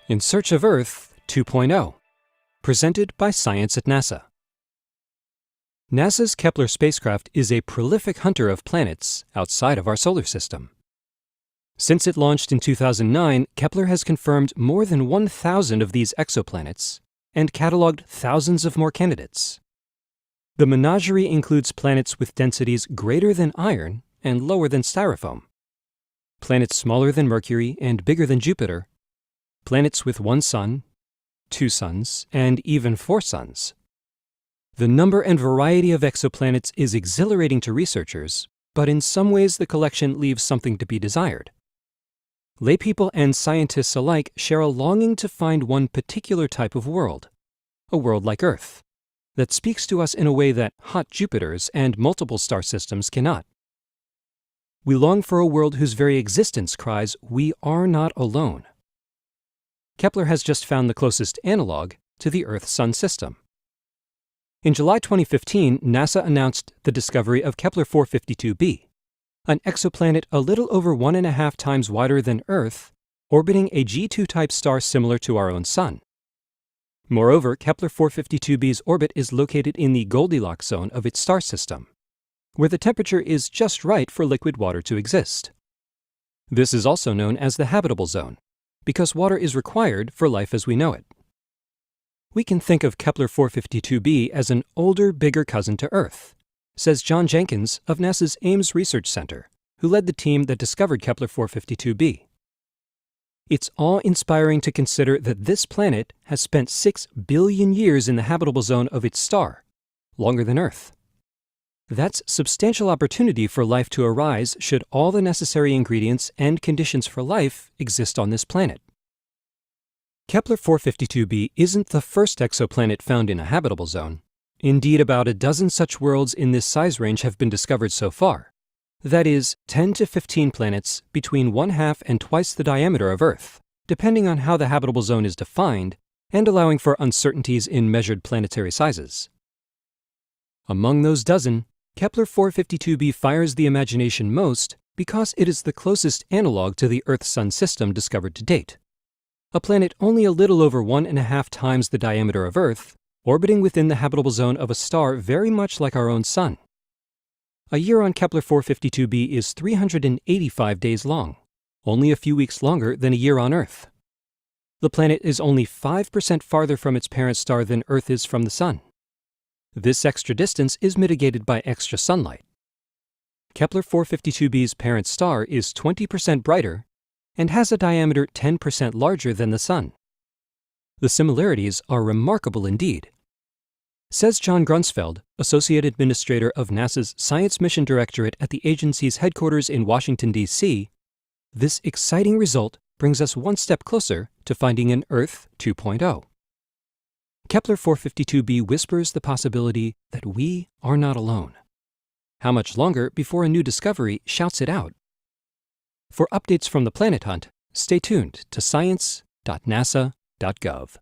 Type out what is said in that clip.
In Search of Earth 2.0, presented by Science at NASA. NASA's Kepler spacecraft is a prolific hunter of planets outside of our solar system. Since it launched in 2009, Kepler has confirmed more than 1,000 of these exoplanets and cataloged thousands of more candidates. The menagerie includes planets with densities greater than iron and lower than styrofoam, planets smaller than Mercury and bigger than Jupiter, planets with one sun, two suns, and even four suns. The number and variety of exoplanets is exhilarating to researchers, but in some ways the collection leaves something to be desired. Laypeople and scientists alike share a longing to find one particular type of world, a world like Earth, that speaks to us in a way that hot Jupiters and multiple star systems cannot. We long for a world whose very existence cries, "We are not alone." Kepler has just found the closest analog to the Earth-Sun system. In July 2015, NASA announced the discovery of Kepler 452b, an exoplanet a little over 1.5 times wider than Earth, orbiting a G2-type star similar to our own Sun. Moreover, Kepler 452b's orbit is located in the Goldilocks zone of its star system, where the temperature is just right for liquid water to exist. This is also known as the habitable zone, because water is required for life as we know it. We can think of Kepler 452b as an older, bigger cousin to Earth, says John Jenkins of NASA's Ames Research Center, who led the team that discovered Kepler 452b. It's awe-inspiring to consider that this planet has spent 6 billion years in the habitable zone of its star, longer than Earth. That's substantial opportunity for life to arise should all the necessary ingredients and conditions for life exist on this planet. Kepler 452b isn't the first exoplanet found in a habitable zone. Indeed, about a dozen such worlds in this size range have been discovered so far. That is, 10 to 15 planets between 1/2 and twice the diameter of Earth, depending on how the habitable zone is defined and allowing for uncertainties in measured planetary sizes. Among those dozen, Kepler 452b fires the imagination most because it is the closest analog to the Earth-Sun system discovered to date. A planet only a little over 1.5 times the diameter of Earth, orbiting within the habitable zone of a star very much like our own Sun. A year on Kepler 452b is 385 days long, only a few weeks longer than a year on Earth. The planet is only 5% farther from its parent star than Earth is from the Sun. This extra distance is mitigated by extra sunlight. Kepler 452b's parent star is 20% brighter and has a diameter 10% larger than the Sun. The similarities are remarkable indeed. Says John Grunsfeld, Associate Administrator of NASA's Science Mission Directorate at the agency's headquarters in Washington, D.C., this exciting result brings us one step closer to finding an Earth 2.0. Kepler 452b whispers the possibility that we are not alone. How much longer before a new discovery shouts it out? For updates from the planet hunt, stay tuned to science.nasa.gov.